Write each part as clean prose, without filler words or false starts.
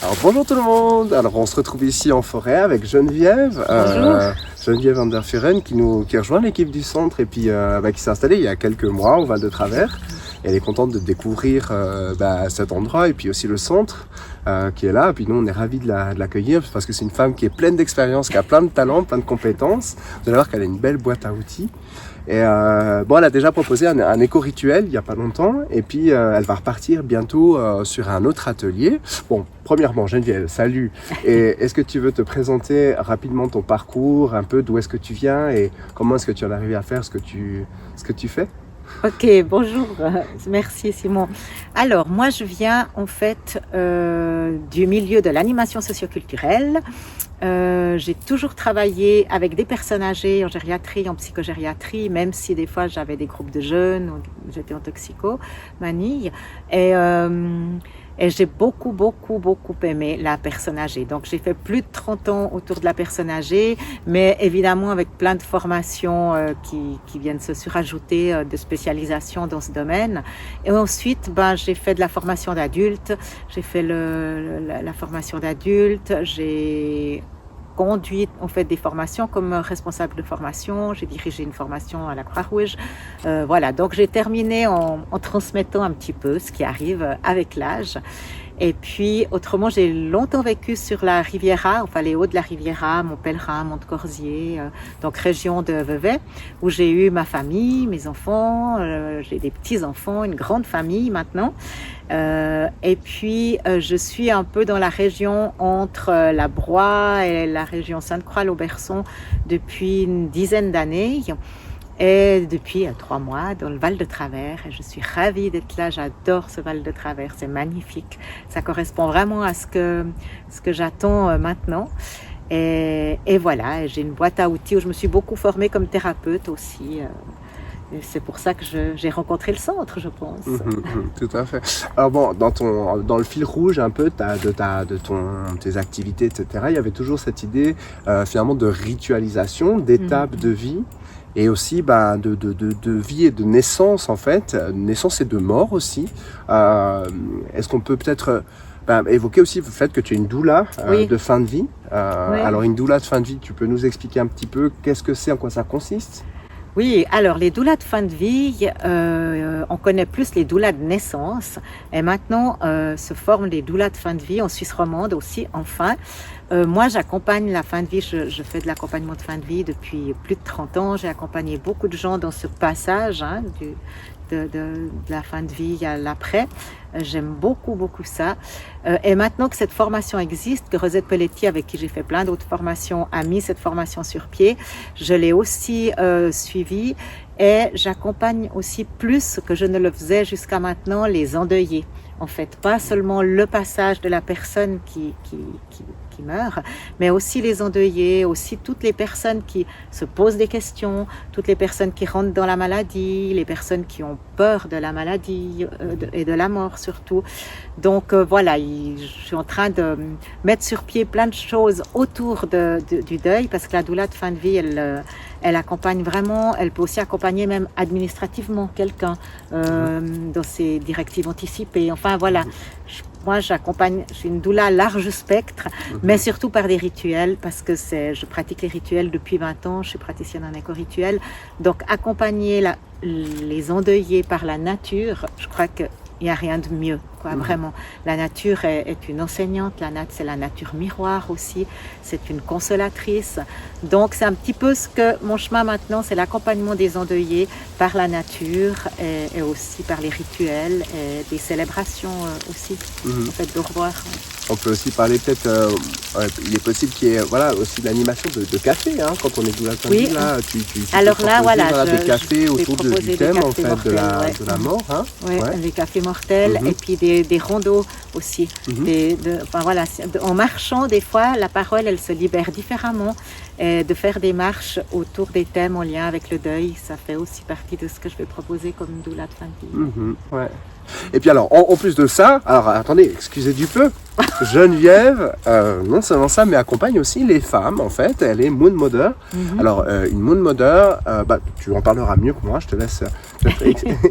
Alors bonjour tout le monde. Alors on se retrouve ici en forêt avec Geneviève. Geneviève van der Vuren qui rejoint l'équipe du centre et puis qui s'est installée il y a quelques mois au Val de Travers. Et elle est contente de découvrir cet endroit et puis aussi le centre qui est là. Et puis nous on est ravis de l'accueillir parce que c'est une femme qui est pleine d'expérience, qui a plein de talents, plein de compétences. Vous allez voir qu'elle a une belle boîte à outils. Et elle a déjà proposé un éco-rituel il n'y a pas longtemps et puis elle va repartir bientôt sur un autre atelier. Bon, premièrement Geneviève, salut. Et est-ce que tu veux te présenter rapidement ton parcours, un peu d'où est-ce que tu viens et comment est-ce que tu en es arrivé à faire ce que tu fais? Ok, bonjour, merci Simon. Alors moi je viens en fait du milieu de l'animation socioculturelle. J'ai toujours travaillé avec des personnes âgées en gériatrie, en psychogériatrie, même si des fois j'avais des groupes de jeunes, j'étais en toxicomanie. Et j'ai beaucoup aimé la personne âgée. Donc j'ai fait plus de 30 ans autour de la personne âgée, mais évidemment avec plein de formations qui viennent se surajouter, de spécialisation dans ce domaine. Et ensuite, j'ai fait de la formation d'adulte, j'ai fait la formation d'adulte, j'ai conduit en fait des formations comme responsable de formation, j'ai dirigé une formation à la Croix-Rouge. Voilà, donc j'ai terminé en transmettant un petit peu ce qui arrive avec l'âge. Et puis, autrement, j'ai longtemps vécu sur la Riviera, enfin les hauts de la Riviera, Montpellerin, Montecorzier, donc région de Vevey, où j'ai eu ma famille, mes enfants, j'ai des petits-enfants, une grande famille maintenant. Et puis, je suis un peu dans la région entre la Broye et la région Sainte-Croix-l'Auberçon depuis une dizaine d'années. Et depuis 3 mois, dans le Val de Travers, et je suis ravie d'être là, j'adore ce Val de Travers, c'est magnifique. Ça correspond vraiment à ce que j'attends maintenant. Et voilà, j'ai une boîte à outils où je me suis beaucoup formée comme thérapeute aussi. Et c'est pour ça que j'ai rencontré le centre, je pense. Tout à fait. Alors bon, dans le fil rouge un peu tes activités, etc., il y avait toujours cette idée finalement de ritualisation, d'étapes de vie. Et aussi de vie et de naissance en fait, naissance et de mort aussi. Est-ce qu'on peut peut-être évoquer aussi le fait que tu es une doula de fin de vie. Oui. Alors une doula de fin de vie, tu peux nous expliquer un petit peu qu'est-ce que c'est, en quoi ça consiste? Oui, alors les doulas de fin de vie, on connaît plus les doulas de naissance et maintenant se forment les doulas de fin de vie en Suisse romande aussi, enfin. Moi, j'accompagne la fin de vie, je fais de l'accompagnement de fin de vie depuis plus de 30 ans. J'ai accompagné beaucoup de gens dans ce passage de la fin de vie à l'après. J'aime beaucoup ça. Et maintenant que cette formation existe, que Rosette Pelletier, avec qui j'ai fait plein d'autres formations, a mis cette formation sur pied, je l'ai aussi suivie et j'accompagne aussi plus que je ne le faisais jusqu'à maintenant les endeuillés. En fait, pas seulement le passage de la personne qui meurt, mais aussi les endeuillés, aussi toutes les personnes qui se posent des questions, toutes les personnes qui rentrent dans la maladie, les personnes qui ont peur de la maladie et de la mort surtout. Donc voilà, je suis en train de mettre sur pied plein de choses autour du deuil, parce que la doula de fin de vie, elle accompagne vraiment, elle peut aussi accompagner même administrativement quelqu'un dans ses directives anticipées. Enfin voilà, moi j'accompagne, je suis une doula à large spectre, mais surtout par des rituels, parce que je pratique les rituels depuis 20 ans, je suis praticienne en éco-rituel. Donc accompagner les endeuillés par la nature, je crois qu'il n'y a rien de mieux. Vraiment, la nature est une enseignante, c'est la nature miroir aussi, c'est une consolatrice. Donc c'est un petit peu ce que mon chemin maintenant, c'est l'accompagnement des endeuillés par la nature et aussi par les rituels et des célébrations aussi, en fait, d'au revoir. On peut aussi parler peut-être, il est possible qu'il y ait aussi l'animation de café, quand on est doula de fin de vie, là, tu alors peux là, proposer des cafés autour du thème en fait, mortels, de la mort. Les cafés mortels et puis des rondeaux aussi. En marchant, des fois, la parole, elle se libère différemment. Et de faire des marches autour des thèmes en lien avec le deuil, ça fait aussi partie de ce que je vais proposer comme doula de fin de vie. Et puis alors, en plus de ça, alors attendez, excusez du peu, Geneviève, non seulement ça, mais accompagne aussi les femmes, en fait, elle est Moon Mother. Alors, une Moon Mother, tu en parleras mieux que moi, je te laisse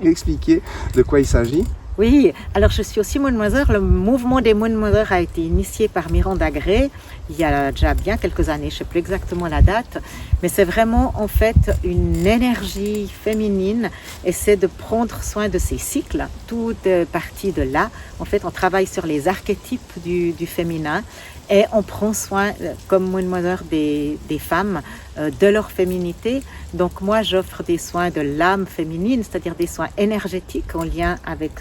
expliquer de quoi il s'agit. Oui, alors je suis aussi Moon Mother. Le mouvement des Moon Mother a été initié par Miranda Gray il y a déjà bien quelques années, je ne sais plus exactement la date, mais c'est vraiment en fait une énergie féminine et c'est de prendre soin de ses cycles, toute partie de là. En fait, on travaille sur les archétypes du féminin et on prend soin, comme Moon Mother, des femmes, de leur féminité. Donc moi, j'offre des soins de l'âme féminine, c'est-à-dire des soins énergétiques en lien avec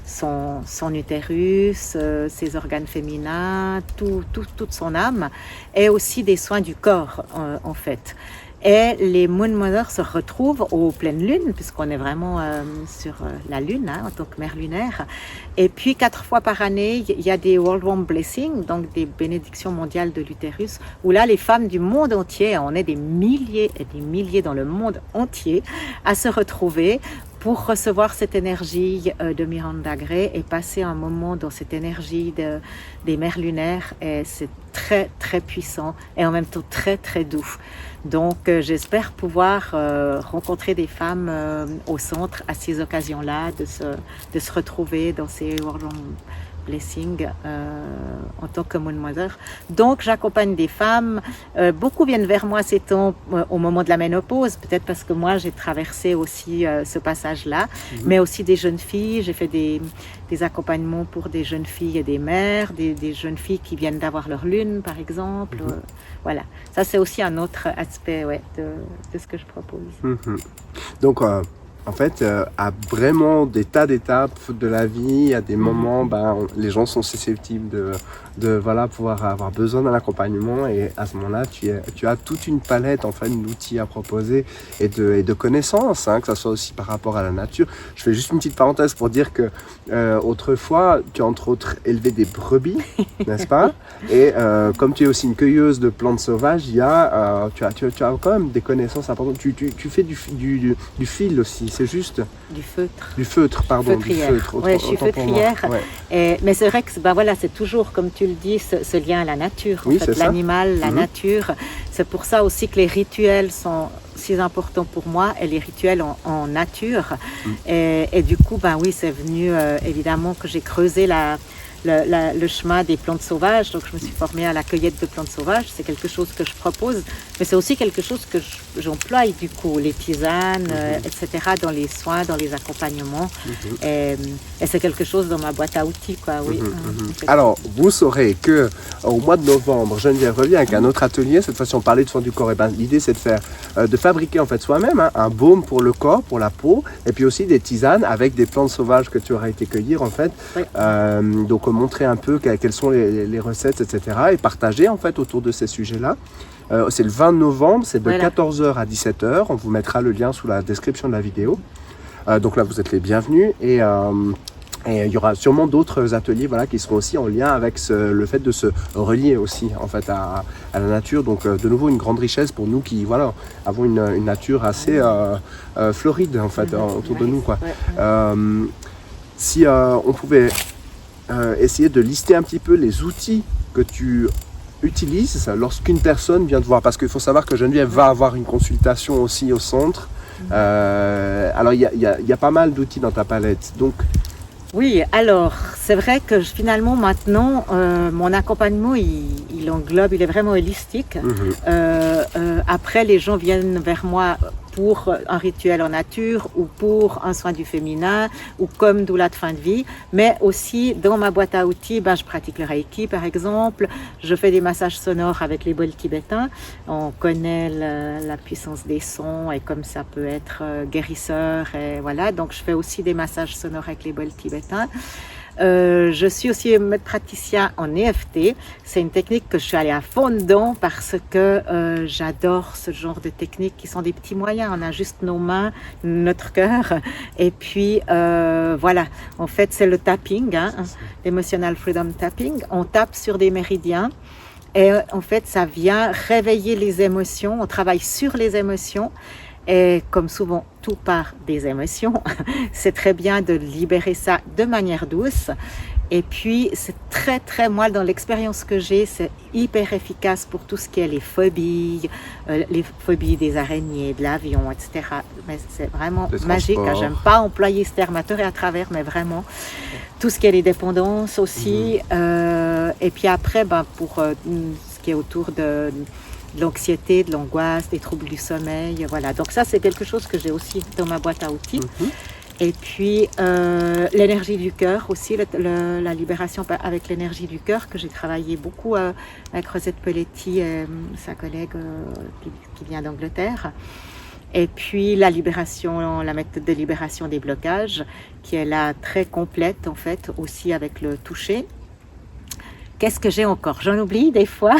son utérus, ses organes féminins, toute son âme, et aussi des soins du corps, en fait. Et les Moon Mothers se retrouvent aux pleines lunes, puisqu'on est vraiment sur la lune, en tant que mère lunaire. Et puis 4 fois par année, il y a des World Womb Blessings, donc des bénédictions mondiales de l'utérus, où là, les femmes du monde entier, on est des milliers et des milliers dans le monde entier, à se retrouver pour recevoir cette énergie de Miranda Gray et passer un moment dans cette énergie des mers lunaires. Et c'est très, très puissant et en même temps très, très doux. Donc, j'espère pouvoir rencontrer des femmes au centre à ces occasions-là, de se retrouver dans ces World Blessing en tant que Moon Mother. Donc, j'accompagne des femmes. Beaucoup viennent vers moi ces temps au moment de la ménopause, peut-être parce que moi, j'ai traversé aussi ce passage-là, mais aussi des jeunes filles. J'ai fait des accompagnements pour des jeunes filles et des mères, des jeunes filles qui viennent d'avoir leur lune, par exemple. Voilà, ça c'est aussi un autre aspect de ce que je propose. Donc, en fait, à vraiment des tas d'étapes de la vie, à des moments, les gens sont susceptibles de voilà, pouvoir avoir besoin d'un accompagnement, et à ce moment-là, tu as toute une palette en fait d'outils à proposer et de connaissances, que ça soit aussi par rapport à la nature. Je fais juste une petite parenthèse pour dire que autrefois, tu as entre autres élevé des brebis, n'est-ce pas? Et comme tu es aussi une cueilleuse de plantes sauvages, tu as quand même des connaissances importantes. Tu fais du fil aussi. C'est juste du feutre. Du feutre, pardon. Feutrière. Du feutre. Oui, je suis feutrière. Ouais. Mais c'est vrai que voilà, c'est toujours, comme tu le dis, ce lien à la nature. En fait, l'animal, la nature. C'est pour ça aussi que les rituels sont si importants pour moi, et les rituels en nature. Et du coup, oui, c'est venu évidemment que j'ai creusé le chemin des plantes sauvages. Donc je me suis formée à la cueillette de plantes sauvages. C'est quelque chose que je propose, mais c'est aussi quelque chose que j'emploie du coup, les tisanes, etc., dans les soins, dans les accompagnements. Et c'est quelque chose dans ma boîte à outils, quoi. Oui. Alors, vous saurez que au mois de novembre, Geneviève revient avec un autre atelier. Cette fois-ci, on parlait de soins du corps. Et l'idée, c'est de fabriquer en fait soi-même un baume pour le corps, pour la peau, et puis aussi des tisanes avec des plantes sauvages que tu auras été cueillir en fait. Donc montrer un peu quelles sont les recettes, etc. et partager en fait autour de ces sujets-là. C'est le 20 novembre, c'est de 14h à 17h. On vous mettra le lien sous la description de la vidéo. Donc là, vous êtes les bienvenus. Et il y aura sûrement d'autres ateliers qui seront aussi en lien avec le fait de se relier aussi en fait à la nature. Donc de nouveau une grande richesse pour nous qui avons une nature assez floride en fait autour de nous, quoi. Si on pouvait essayer de lister un petit peu les outils que tu utilises lorsqu'une personne vient te voir, parce qu'il faut savoir que Geneviève va avoir une consultation aussi au centre. Alors il y a pas mal d'outils dans ta palette. Donc oui, alors c'est vrai que finalement maintenant mon accompagnement il englobe, il est vraiment holistique. Après les gens viennent vers moi pour un rituel en nature ou pour un soin du féminin ou comme doula de fin de vie, mais aussi dans ma boîte à outils, je pratique le Reiki par exemple, je fais des massages sonores avec les bols tibétains, on connaît la puissance des sons et comme ça peut être guérisseur, et voilà, donc je fais aussi des massages sonores avec les bols tibétains. Je suis aussi maître praticien en EFT. C'est une technique que je suis allée à fond dedans parce que j'adore ce genre de techniques qui sont des petits moyens. On a juste nos mains, notre cœur. Et puis, voilà. En fait, c'est le tapping, l'emotional freedom tapping. On tape sur des méridiens. Et en fait, ça vient réveiller les émotions. On travaille sur les émotions. Et comme souvent, tout part des émotions. C'est très bien de libérer ça de manière douce. Et puis, c'est très, moi, dans l'expérience que j'ai, c'est hyper efficace pour tout ce qui est les phobies des araignées, de l'avion, etc. Mais c'est vraiment magique. J'aime pas employer ce terme à tort et à travers, mais vraiment, tout ce qui est les dépendances aussi. Et puis après, pour ce qui est autour de l'anxiété, de l'angoisse, des troubles du sommeil, voilà. Donc ça, c'est quelque chose que j'ai aussi dans ma boîte à outils. Et puis l'énergie du cœur aussi, la libération avec l'énergie du cœur, que j'ai travaillé beaucoup avec Rosette Pelletti, sa collègue qui vient d'Angleterre. Et puis la méthode de libération des blocages, qui est là très complète en fait, aussi avec le toucher. Qu'est-ce que j'ai encore? J'en oublie des fois.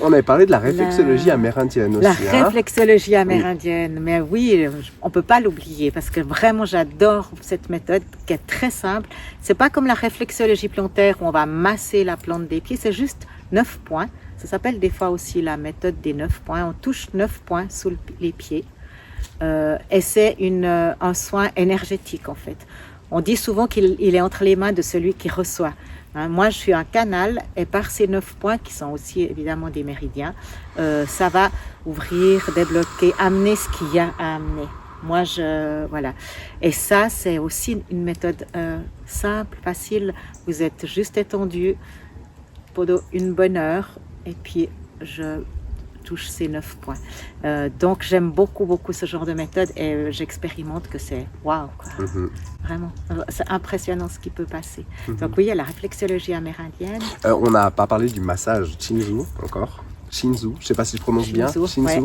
On avait parlé de la réflexologie amérindienne aussi. La réflexologie amérindienne, mais oui, on ne peut pas l'oublier parce que vraiment j'adore cette méthode qui est très simple. C'est pas comme la réflexologie plantaire où on va masser la plante des pieds, c'est juste 9 points. Ça s'appelle des fois aussi la méthode des 9 points. On touche 9 points sous les pieds et c'est un soin énergétique en fait. On dit souvent qu'il est entre les mains de celui qui reçoit. Moi, je suis un canal et par ces 9 points, qui sont aussi évidemment des méridiens, ça va ouvrir, débloquer, amener ce qu'il y a à amener. Moi, voilà. Et ça, c'est aussi une méthode simple, facile. Vous êtes juste étendu pendant une bonne heure et puis je touche ces 9 points. Donc, j'aime beaucoup ce genre de méthode et j'expérimente que c'est waouh, quoi. Vraiment, c'est impressionnant ce qui peut passer. Donc oui, il y a la réflexologie amérindienne. On n'a pas parlé du massage Shinzu encore. Shinzu, je ne sais pas si je prononce bien. Shinzu. Ouais.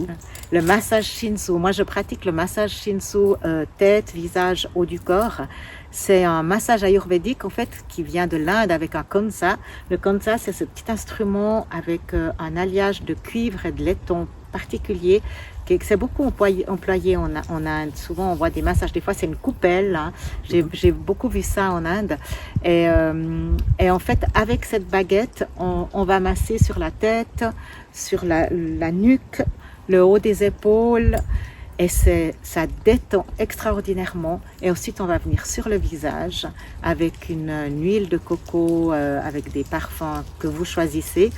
Le massage Shinzu. Moi, je pratique le massage Shinzu tête, visage, haut du corps. C'est un massage ayurvédique en fait qui vient de l'Inde avec un kansa. Le kansa, c'est ce petit instrument avec un alliage de cuivre et de laiton particulier. C'est beaucoup employé en Inde. Souvent, on voit des massages. Des fois, c'est une coupelle. Hein. J'ai beaucoup vu ça en Inde. Et en fait, avec cette baguette, on va masser sur la tête, sur la nuque, le haut des épaules. Et ça détend extraordinairement. Et ensuite, on va venir sur le visage avec une huile de coco, avec des parfums que vous choisissez.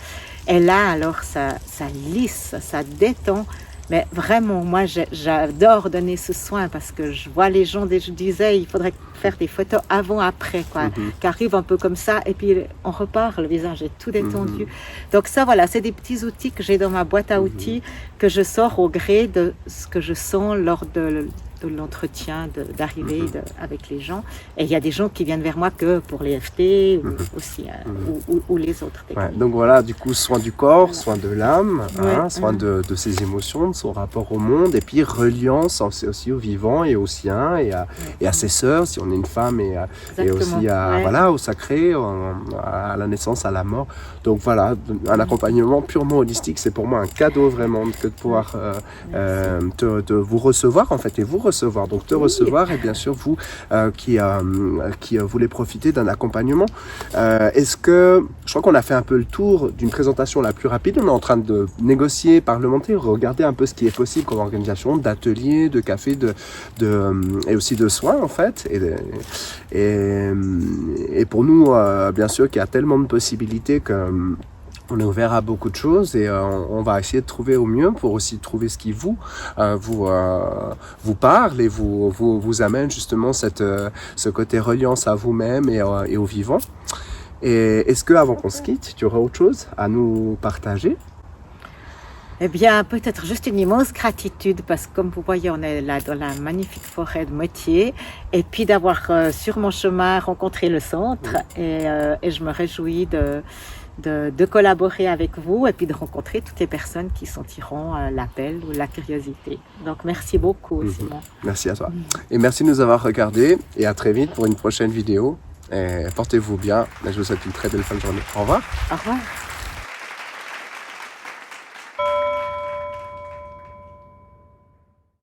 Et là, alors, ça lisse, ça détend. Mais vraiment, moi, j'adore donner ce soin parce que je vois les gens, je disais, il faudrait faire des photos avant-après, quoi, qui arrivent un peu comme ça, et puis on repart, le visage est tout détendu. Donc ça, voilà, c'est des petits outils que j'ai dans ma boîte à outils, que je sors au gré de ce que je sens lors de l'entretien d'arrivée avec les gens. Et il y a des gens qui viennent vers moi que pour les FT aussi, ou les autres. Ouais, donc voilà, du coup, soin du corps, soin de l'âme, soin de ses émotions, de son rapport au monde, et puis reliance aussi au vivant et au sien, et à ses sœurs, si on est une femme, et aussi voilà, au sacré, à la naissance, à la mort. Donc voilà, un accompagnement purement holistique, c'est pour moi un cadeau vraiment que de pouvoir de vous recevoir en fait, et vous recevoir, donc te recevoir, et bien sûr vous qui voulez profiter d'un accompagnement. Est-ce que, je crois qu'on a fait un peu le tour d'une présentation la plus rapide, on est en train de négocier, parlementer, regarder un peu ce qui est possible comme organisation, d'ateliers, de cafés, et aussi de soins en fait, et pour nous, bien sûr qu'il y a tellement de possibilités que on est ouvert à beaucoup de choses, et on va essayer de trouver au mieux pour aussi trouver ce qui vous parle et vous amène justement ce côté reliance à vous-même et au vivant. Et est-ce que, avant qu'on se quitte, tu aurais autre chose à nous partager? Eh bien, peut-être juste une immense gratitude parce que, comme vous voyez, on est là dans la magnifique forêt de Motier, et puis d'avoir sur mon chemin rencontré le centre, et je me réjouis de collaborer avec vous et puis de rencontrer toutes les personnes qui sentiront l'appel ou la curiosité. Donc, merci beaucoup, Simon. Merci à toi. Et merci de nous avoir regardés, et à très vite pour une prochaine vidéo. Et portez-vous bien. Je vous souhaite une très belle fin de journée. Au revoir. Au revoir.